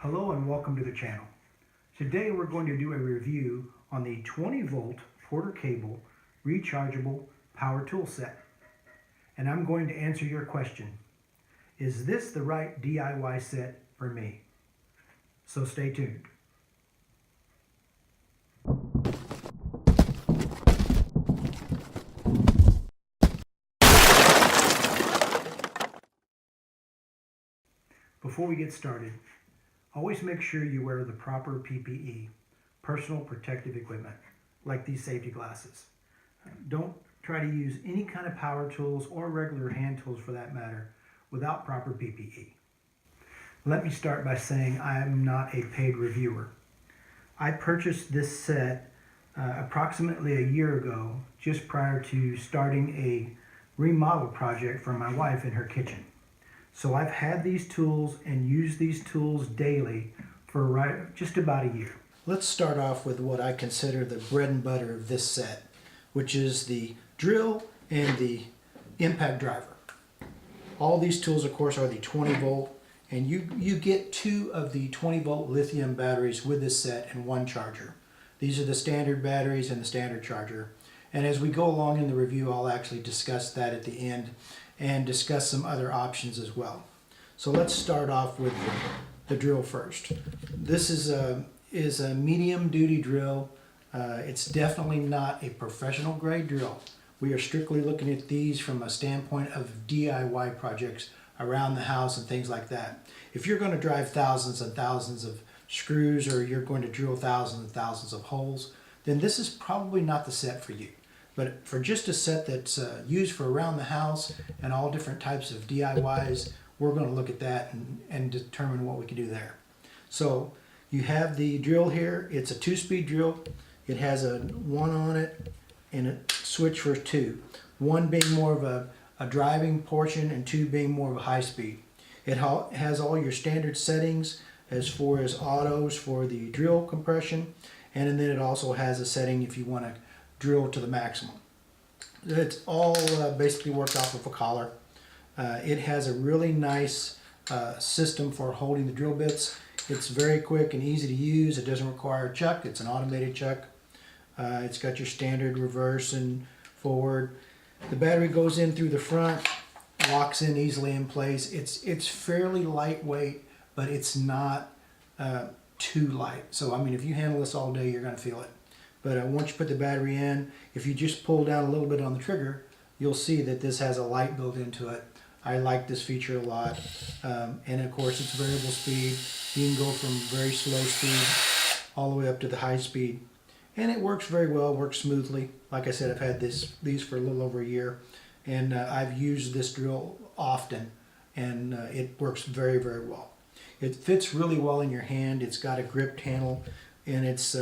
Hello and welcome to the channel. Today we're going to do a review on the 20 volt Porter cable rechargeable power tool set. And I'm going to answer your question. Is this the right DIY set for me? So stay tuned. Before we get started, always make sure you wear the proper PPE, personal protective equipment, like these safety glasses. Don't try to use any kind of power tools or regular hand tools for that matter without proper PPE. Let me start by saying I am not a paid reviewer. I purchased this set approximately a year ago, just prior to starting a remodel project for my wife in her kitchen. So I've had these tools and used these tools daily for just about a year. Let's start off with what I consider the bread and butter of this set, which is the drill and the impact driver. All these tools, of course, are the 20 volt, and you get 2 of the 20 volt lithium batteries with this set and 1 charger. These are the standard batteries and the standard charger. And as we go along in the review, I'll actually discuss that at the end and discuss some other options as well. So let's start off with the drill first. This is a medium duty drill. It's definitely not a professional grade drill. We are strictly looking at these from a standpoint of DIY projects around the house and things like that. If you're going to drive thousands and thousands of screws, or you're going to drill thousands and thousands of holes, then this is probably not the set for you. But for just a set that's used for around the house and all different types of DIYs, we're going to look at that and determine what we can do there. So you have the drill here. It's a 2-speed drill. It has a 1 on it and a switch for 2. 1 being more of a driving portion and 2 being more of a high speed. It has all your standard settings as far as autos for the drill compression, and then it also has a setting if you want to drill to the maximum. It's all basically worked off of a collar. It has a really nice system for holding the drill bits. It's very quick and easy to use. It doesn't require a chuck. It's an automated chuck. It's got your standard reverse and forward. The battery goes in through the front, locks in easily in place. It's fairly lightweight, but it's not too light. So I mean, if you handle this all day, you're going to feel it. But once you put the battery in, if you just pull down a little bit on the trigger, you'll see that this has a light built into it. I like this feature a lot. And of course, it's variable speed. You can go from very slow speed all the way up to the high speed. And it works very well, works smoothly. Like I said, I've had these for a little over a year. And I've used this drill often. And it works very, very well. It fits really well in your hand. It's got a gripped handle. And it's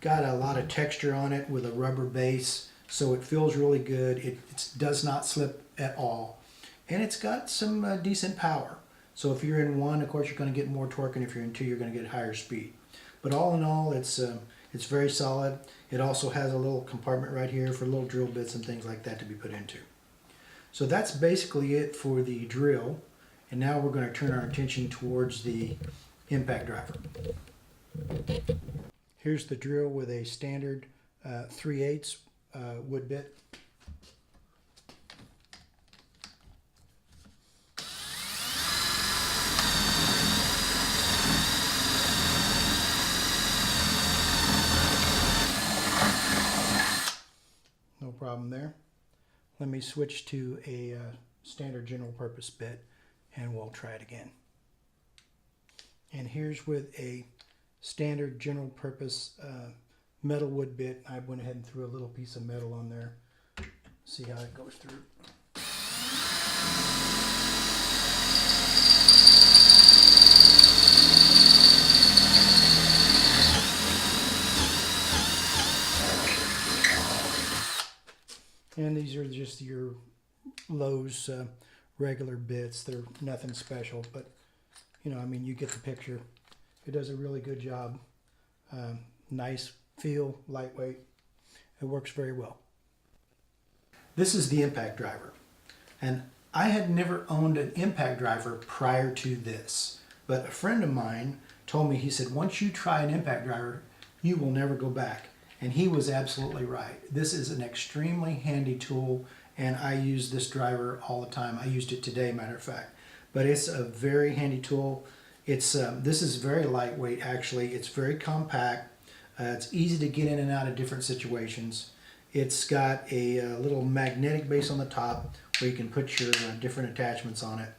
got a lot of texture on it with a rubber base, so it feels really good. It does not slip at all, and it's got some decent power. So if you're in 1, of course, you're going to get more torque, and if you're in 2, you're going to get higher speed. But all in all, it's very solid. It also has a little compartment right here for little drill bits and things like that to be put into. So that's basically it for the drill, and now we're going to turn our attention towards the impact driver. Here's the drill with a standard 3/8 wood bit. No problem there. Let me switch to a standard general purpose bit and we'll try it again. And here's with a standard general purpose metal wood bit. I went ahead and threw a little piece of metal on there. See how it goes through. And these are just your Lowe's regular bits. They're nothing special, but you know, I mean, you get the picture. It does a really good job. Nice feel, lightweight. It works very well. This is the impact driver. And I had never owned an impact driver prior to this. But a friend of mine told me, he said, once you try an impact driver, you will never go back. And he was absolutely right. This is an extremely handy tool, and I use this driver all the time. I used it today, matter of fact. But it's a very handy tool. It's this is very lightweight, actually. It's very compact. It's easy to get in and out of different situations. It's got a little magnetic base on the top where you can put your different attachments on it.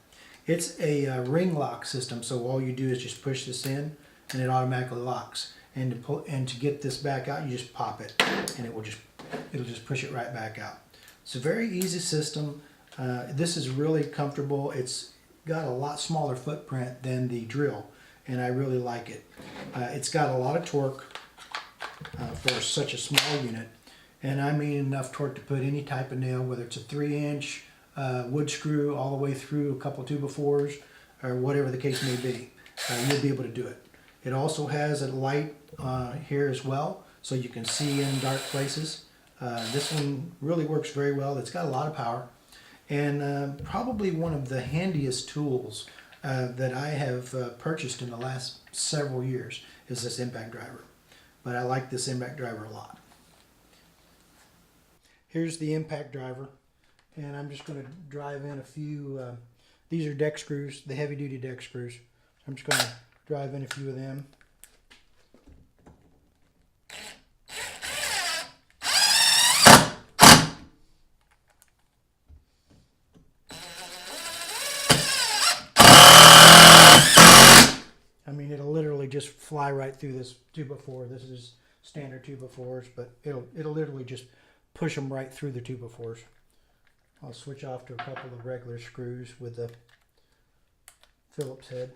It's a ring lock system, so all you do is just push this in and it automatically locks. And to get this back out, you just pop it and it'll just push it right back out. It's a very easy system. This is really comfortable. It's got a lot smaller footprint than the drill, and I really like it. It's got a lot of torque for such a small unit, and I mean enough torque to put any type of nail, whether it's a 3-inch wood screw all the way through a couple 2x4s or whatever the case may be. You'll be able to do it. It also has a light here as well, so you can see in dark places. This one really works very well. It's got a lot of power, and probably one of the handiest tools that I have purchased in the last several years is this impact driver. But I like this impact driver a lot. Here's the impact driver, and I'm just going to drive in a few. These are deck screws, the heavy duty deck screws. I'm just going to drive in a few of them. I mean, it'll literally just fly right through this 2x4. This is standard 2x4s, but it'll literally just push them right through the 2x4s. I'll switch off to a couple of regular screws with the Phillips head.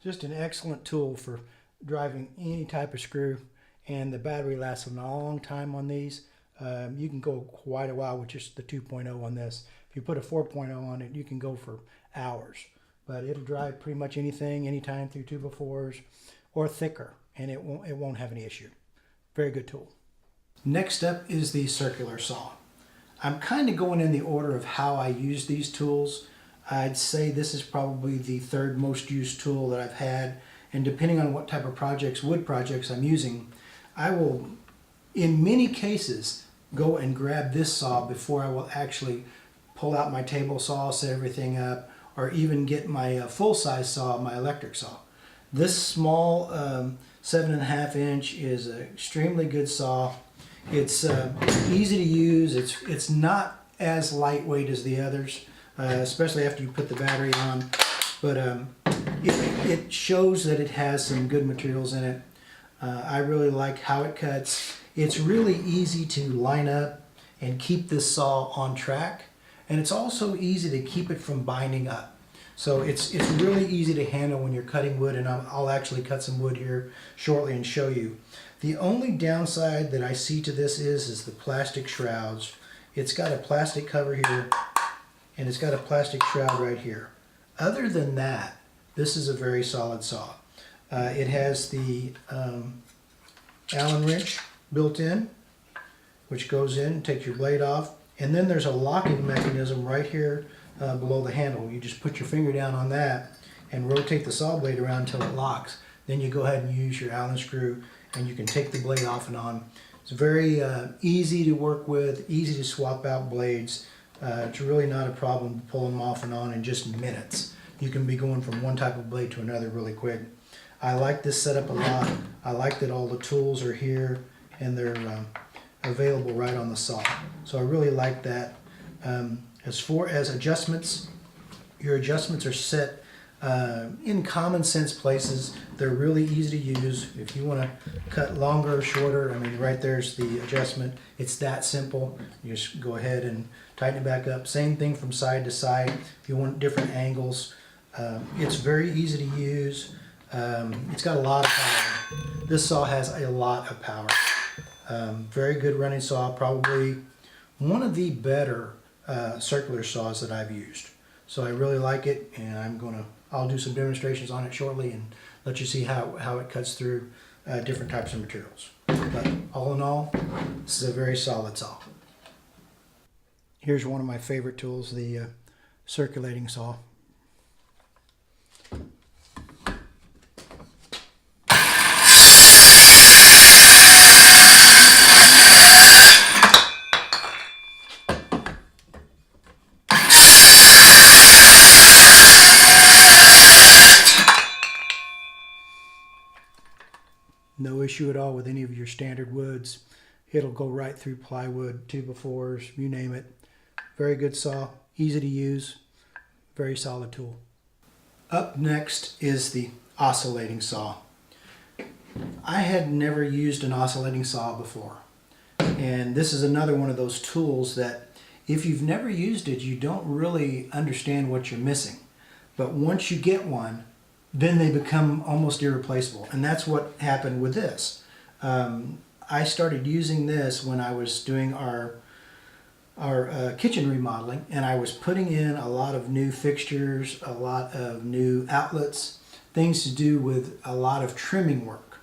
Just an excellent tool for driving any type of screw, and the battery lasts a long time on these. You can go quite a while with just the 2.0 on this. If you put a 4.0 on it, you can go for hours, but it'll drive pretty much anything, anytime through 2x4s or thicker, and it won't have any issue. Very good tool. Next up is the circular saw. I'm kind of going in the order of how I use these tools. I'd say this is probably the third most used tool that I've had, and depending on what type of projects, wood projects I'm using, I will, in many cases, go and grab this saw before I will actually pull out my table saw, set everything up, or even get my full-size saw, my electric saw. This small 7.5 inch is an extremely good saw. It's easy to use. It's not as lightweight as the others. Especially after you put the battery on, but it shows that it has some good materials in it. I really like how it cuts. It's really easy to line up and keep this saw on track, and it's also easy to keep it from binding up. So it's really easy to handle when you're cutting wood, and I'll actually cut some wood here shortly and show you. The only downside that I see to this is the plastic shrouds. It's got a plastic cover here, and it's got a plastic shroud right here. Other than that, this is a very solid saw. It has the Allen wrench built in, which goes in and takes your blade off. And then there's a locking mechanism right here below the handle. You just put your finger down on that and rotate the saw blade around until it locks. Then you go ahead and use your Allen screw, and you can take the blade off and on. It's very easy to work with, easy to swap out blades. It's really not a problem to pull them off and on in just minutes. You can be going from one type of blade to another really quick. I like this setup a lot. I like that all the tools are here and they're available right on the saw. So I really like that. As far as adjustments, your adjustments are set in common sense places. They're really easy to use. If you want to cut longer or shorter, I mean, right there's the adjustment. It's that simple. You just go ahead and tighten it back up. Same thing from side to side. If you want different angles, it's very easy to use. It's got a lot of power. This saw has a lot of power. Very good running saw. Probably one of the better circular saws that I've used. So I really like it, and I'm going to I'll do some demonstrations on it shortly and let you see how it cuts through different types of materials. But all in all, this is a very solid saw. Here's one of my favorite tools, the circulating saw. No issue at all with any of your standard woods. It'll go right through plywood, 2x4s, you name it. Very good saw, easy to use, very solid tool. Up next is the oscillating saw. I had never used an oscillating saw before. And this is another one of those tools that if you've never used it, you don't really understand what you're missing. But once you get one, then they become almost irreplaceable. And that's what happened with this. I started using this when I was doing our kitchen remodeling, and I was putting in a lot of new fixtures, a lot of new outlets, things to do with a lot of trimming work.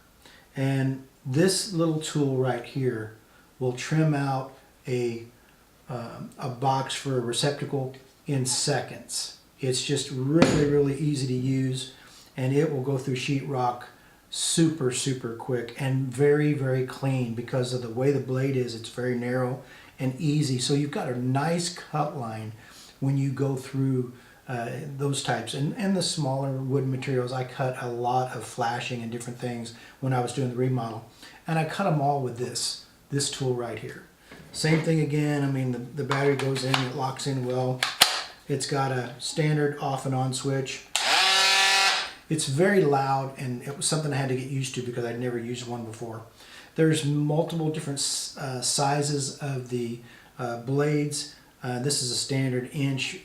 And this little tool right here will trim out a box for a receptacle in seconds. It's just really easy to use, and it will go through sheetrock super quick and very clean because of the way the blade is. It's very narrow and easy, so you've got a nice cut line when you go through those types. And the smaller wood materials, I cut a lot of flashing and different things when I was doing the remodel, and I cut them all with this tool right here. Same thing again. I mean, the battery goes in, it locks in well. It's got a standard off and on switch. It's very loud, and it was something I had to get used to because I'd never used one before. There's multiple different sizes of the blades. This is a standard 1.5 inch.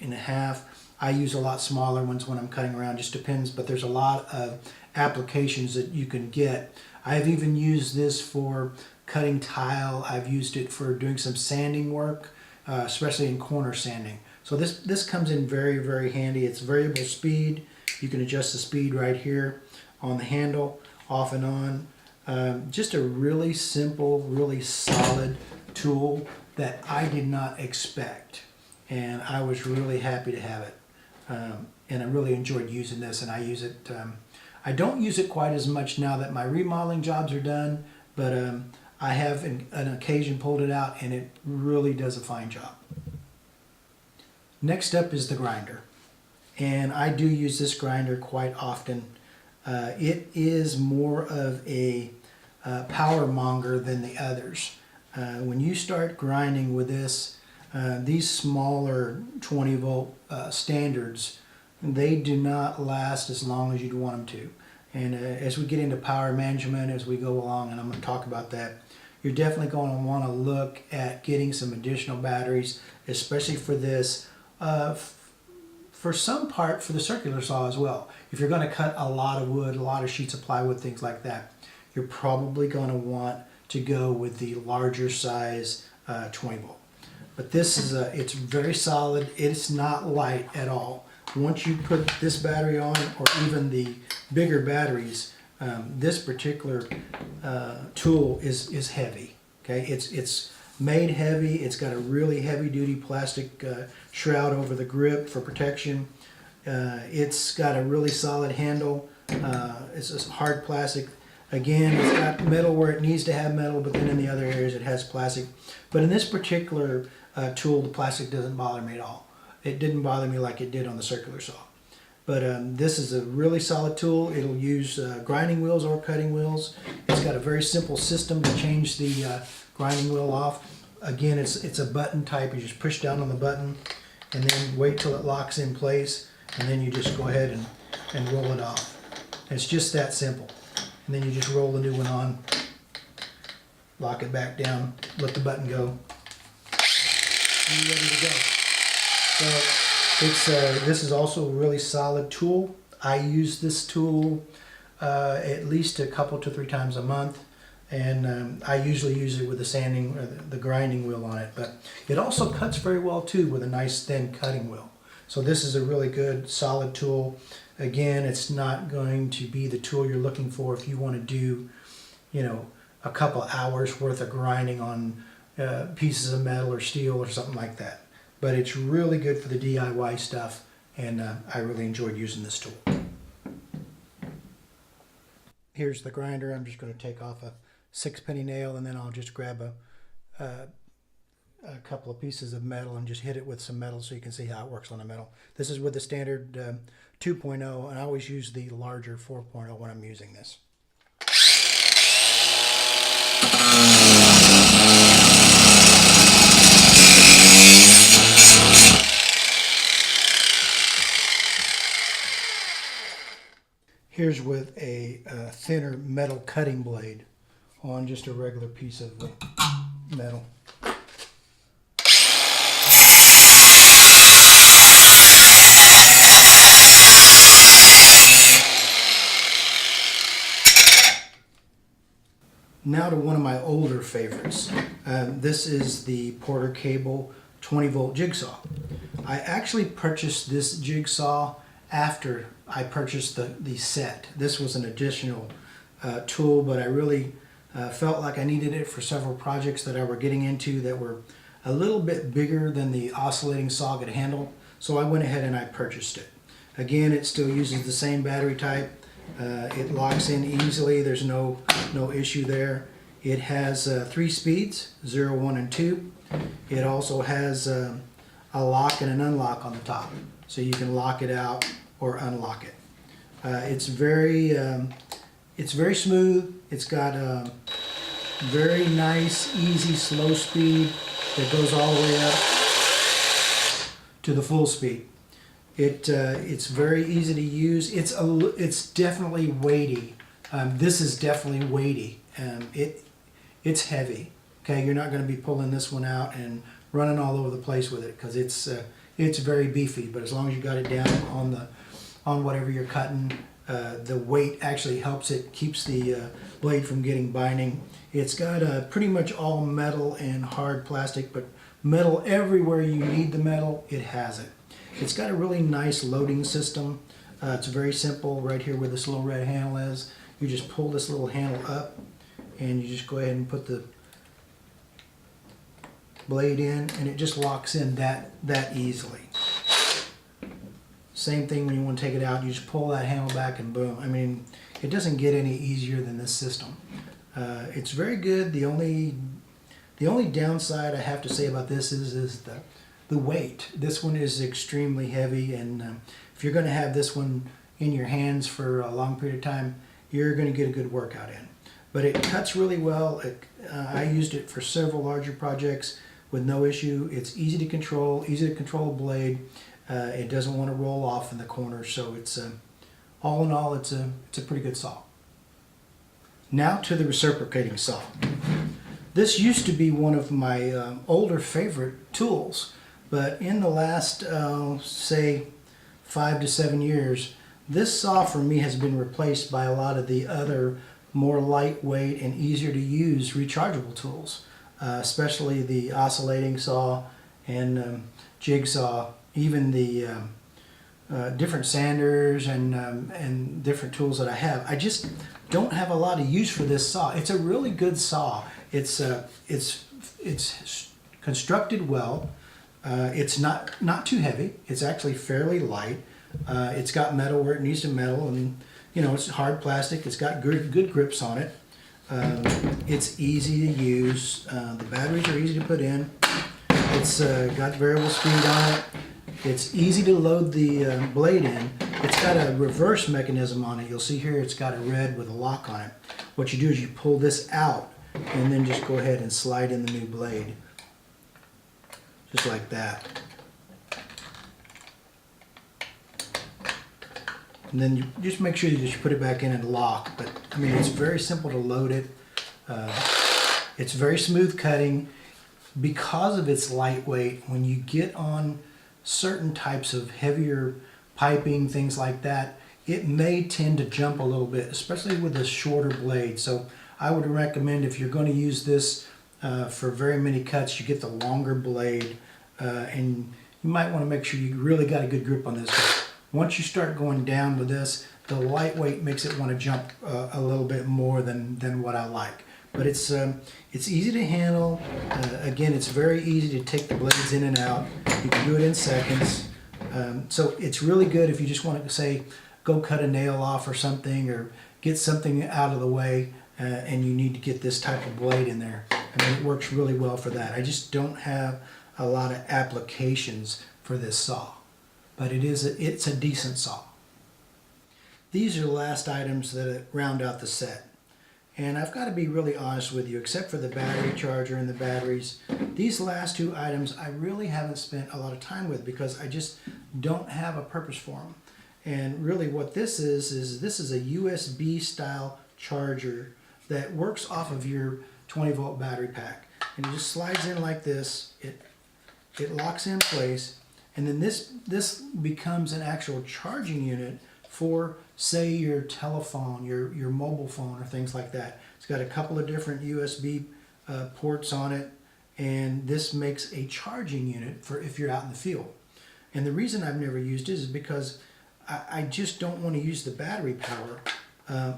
I use a lot smaller ones when I'm cutting around, just depends, but there's a lot of applications that you can get. I've even used this for cutting tile. I've used it for doing some sanding work, especially in corner sanding. So this comes in very handy. It's variable speed. You can adjust the speed right here on the handle, off and on. Just a really simple, really solid tool that I did not expect. And I was really happy to have it. And I really enjoyed using this, and I use it. I don't use it quite as much now that my remodeling jobs are done, but I have an occasion pulled it out, and it really does a fine job. Next up is the grinder. And I do use this grinder quite often. It is more of a power monger than the others. When you start grinding with this, these smaller 20 volt standards, they do not last as long as you'd want them to. And as we get into power management, as we go along, and I'm going to talk about that, you're definitely going to want to look at getting some additional batteries, especially for this. For some part, for the circular saw as well. If you're going to cut a lot of wood, a lot of sheets of plywood, things like that, you're probably going to want to go with the larger size 20 volt. But this is it's very solid. It's not light at all. Once you put this battery on, or even the bigger batteries, this particular tool is heavy. Okay, it's made heavy. It's got a really heavy-duty plastic shroud over the grip for protection. It's got a really solid handle. It's a hard plastic. Again, it's got metal where it needs to have metal, but then in the other areas it has plastic. But in this particular tool, the plastic doesn't bother me at all. It didn't bother me like it did on the circular saw. But this is a really solid tool. It'll use grinding wheels or cutting wheels. It's got a very simple system to change the grinding wheel off. Again, it's a button type. You just push down on the button and then wait till it locks in place, and then you just go ahead and roll it off. And it's just that simple. And then you just roll the new one on, lock it back down, let the button go, and you're ready to go. So this is also a really solid tool. I use this tool at least a couple to 3 times a month. And I usually use it with the sanding or the grinding wheel on it, but it also cuts very well too with a nice thin cutting wheel. So this is a really good solid tool. Again, it's not going to be the tool you're looking for if you want to do, you know, a couple hours worth of grinding on pieces of metal or steel or something like that. But it's really good for the DIY stuff, and I really enjoyed using this tool. Here's the grinder. I'm just going to take off a 6-penny nail, and then I'll just grab a couple of pieces of metal and just hit it with some metal so you can see how it works on the metal. This is with the standard 2.0, and I always use the larger 4.0 when I'm using this. Here's with a thinner metal cutting blade on just a regular piece of metal. Now to one of my older favorites. This is the Porter Cable 20-volt jigsaw. I actually purchased this jigsaw after I purchased the set. This was an additional tool, but I really felt like I needed it for several projects that I were getting into that were a little bit bigger than the oscillating saw could handle. So I went ahead and I purchased it. Again, it still uses the same battery type. It locks in easily. There's no issue there. It has 3 speeds, 0, 1, and 2. It also has a lock and an unlock on the top, so you can lock it out or unlock it. It's very smooth. It's got a very nice, easy, slow speed that goes all the way up to the full speed. It's very easy to use. It's definitely weighty. This is definitely weighty. It's heavy. Okay, you're not going to be pulling this one out and running all over the place with it because it's very beefy. But as long as you got it down on whatever you're cutting, the weight actually helps it, keeps the blade from getting binding. It's got pretty much all metal and hard plastic, but metal everywhere you need the metal, it has it. It's got a really nice loading system. It's very simple. Right here where this little red handle is, you just pull this little handle up and you just go ahead and put the blade in, and it just locks in that easily. Same thing when you want to take it out, you just pull that handle back and boom. I mean, it doesn't get any easier than this system. It's very good. The only downside I have to say about this is the weight. This one is extremely heavy, and if you're going to have this one in your hands for a long period of time, you're going to get a good workout in. But it cuts really well. I used it for several larger projects with no issue. It's easy to control a blade. It doesn't want to roll off in the corner, so it's all in all, it's a pretty good saw. Now to the reciprocating saw. This used to be one of my older favorite tools, but in the last, say, 5 to 7 years, this saw for me has been replaced by a lot of the other more lightweight and easier to use rechargeable tools, especially the oscillating saw and jigsaw, even the different sanders and different tools that I have. I just don't have a lot of use for this saw. It's a really good saw. It's constructed well. It's not too heavy. It's actually fairly light. It's got metal where it needs to metal, and it's hard plastic. It's got good grips on it. It's easy to use. The batteries are easy to put in. It's got variable speed on it. It's easy to load the blade in. It's got a reverse mechanism on it. You'll see here it's got a red with a lock on it. What you do is you pull this out and then just go ahead and slide in the new blade. Just like that. And then you just make sure you just put it back in and lock. But I mean, it's very simple to load it. It's very smooth cutting. Because of its lightweight, when you get on certain types of heavier piping, things like that, it may tend to jump a little bit, especially with a shorter blade. So I would recommend, if you're going to use this for very many cuts, you get the longer blade, and you might want to make sure you really got a good grip on this. Once you start going down with this, the lightweight makes it want to jump a little bit more than what I like. But it's easy to handle. Again, it's very easy to take the blades in and out. You can do it in seconds. So it's really good if you just want to, say, go cut a nail off or something, or get something out of the way, and you need to get this type of blade in there. I mean, it works really well for that. I just don't have a lot of applications for this saw, but it's a decent saw. These are the last items that round out the set. And I've got to be really honest with you, except for the battery charger and the batteries, these last two items I really haven't spent a lot of time with because I just don't have a purpose for them. And really what this is this is a USB style charger that works off of your 20-volt battery pack. And it just slides in like this, it locks in place, and then this becomes an actual charging unit for, say, your telephone, your mobile phone, or things like that. It's got a couple of different USB ports on it, and this makes a charging unit for if you're out in the field. And the reason I've never used it is because I just don't want to use the battery power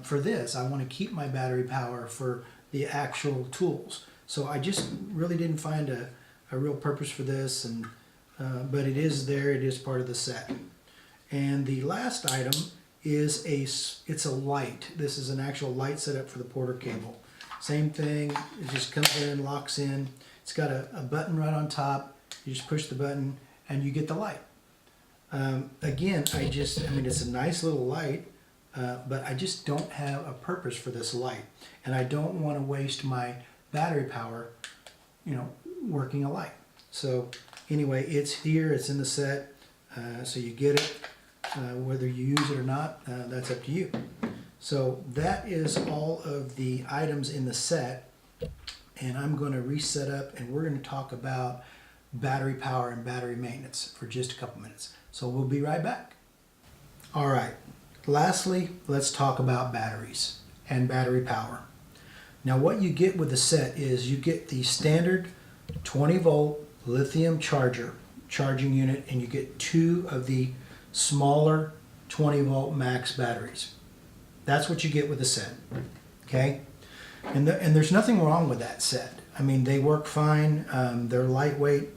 for this. I want to keep my battery power for the actual tools. So I just really didn't find a real purpose for this, and but it is there. It is part of the set. And the last item is it's a light. This is an actual light setup for the Porter cable. Same thing, it just comes in, locks in. It's got a button right on top. You just push the button and you get the light. Again, I mean, it's a nice little light, but I just don't have a purpose for this light. And I don't want to waste my battery power, working a light. So anyway, it's here, it's in the set, so you get it. Whether you use it or not, that's up to you. So that is all of the items in the set, and I'm going to reset up and we're going to talk about battery power and battery maintenance for just a couple minutes. So we'll be right back. All right, lastly, let's talk about batteries and battery power. Now what you get with the set is you get the standard 20-volt lithium charging unit, and you get two of the smaller 20-volt max batteries. That's what you get with the set, okay? And there's nothing wrong with that set. I mean, they work fine, they're lightweight,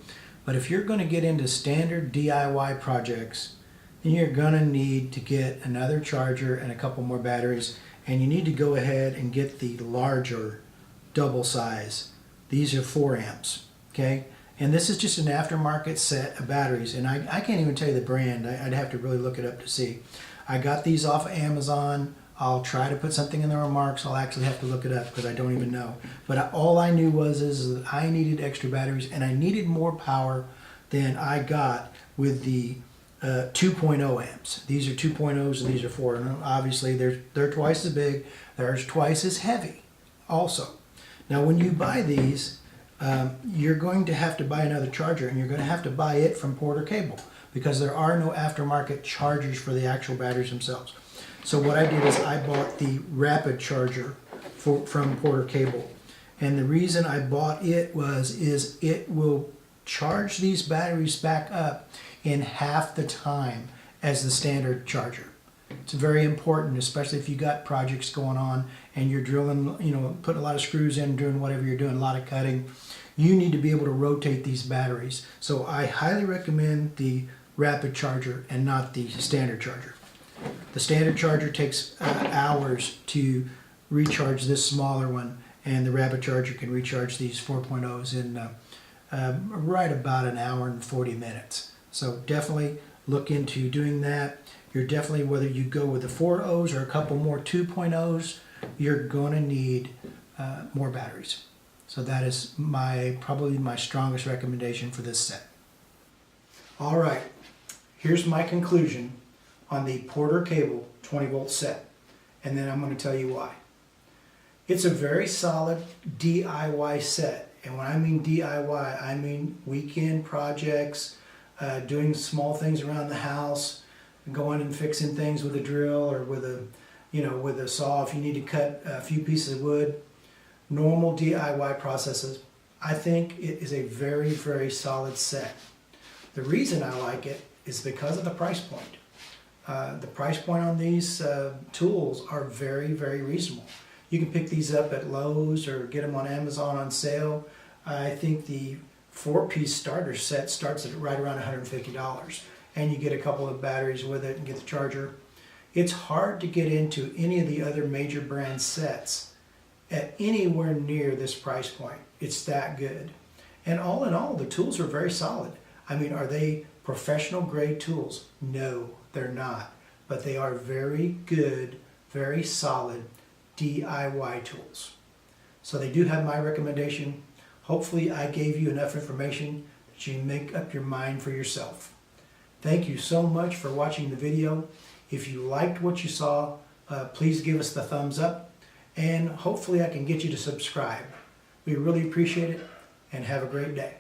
but if you're going to get into standard DIY projects, then you're going to need to get another charger and a couple more batteries, and you need to go ahead and get the larger double size. These are 4 amps, okay? And this is just an aftermarket set of batteries, and I can't even tell you the brand. I'd have to really look it up to see. I got these off of Amazon. I'll try to put something in the remarks. I'll actually have to look it up because I don't even know. But all I knew is that I needed extra batteries, and I needed more power than I got with the 2.0 amps. These are 2.0s and these are 4. And obviously they're twice as big. They're twice as heavy also. Now when you buy these, you're going to have to buy another charger, and you're going to have to buy it from Porter Cable because there are no aftermarket chargers for the actual batteries themselves. So what I did is I bought the rapid charger from Porter Cable, and the reason I bought it is it will charge these batteries back up in half the time as the standard charger. It's very important, especially if you got projects going on and you're drilling, putting a lot of screws in, doing whatever you're doing, a lot of cutting. You need to be able to rotate these batteries. So I highly recommend the rapid charger and not the standard charger. The standard charger takes hours to recharge this smaller one, and the rapid charger can recharge these 4.0s in right about an hour and 40 minutes. So definitely look into doing that. You're definitely, whether you go with the 4.0s or a couple more 2.0s, you're going to need more batteries. So that is probably my strongest recommendation for this set. All right, here's my conclusion on the Porter Cable 20-volt set, and then I'm going to tell you why. It's a very solid DIY set, and when I mean DIY, I mean weekend projects, doing small things around the house, going and fixing things with a drill or with a saw if you need to cut a few pieces of wood. Normal DIY processes. I think it is a very, very solid set. The reason I like it is because of the price point. The price point on these tools are very, very reasonable. You can pick these up at Lowe's or get them on Amazon on sale. I think the 4-piece starter set starts at right around $150, and you get a couple of batteries with it and get the charger. It's hard to get into any of the other major brand sets at anywhere near this price point. It's that good. And all in all, the tools are very solid. I mean, are they professional grade tools? No, they're not. But they are very good, very solid DIY tools. So they do have my recommendation. Hopefully I gave you enough information that you can make up your mind for yourself. Thank you so much for watching the video. If you liked what you saw, please give us the thumbs up, and hopefully I can get you to subscribe. We really appreciate it, and have a great day.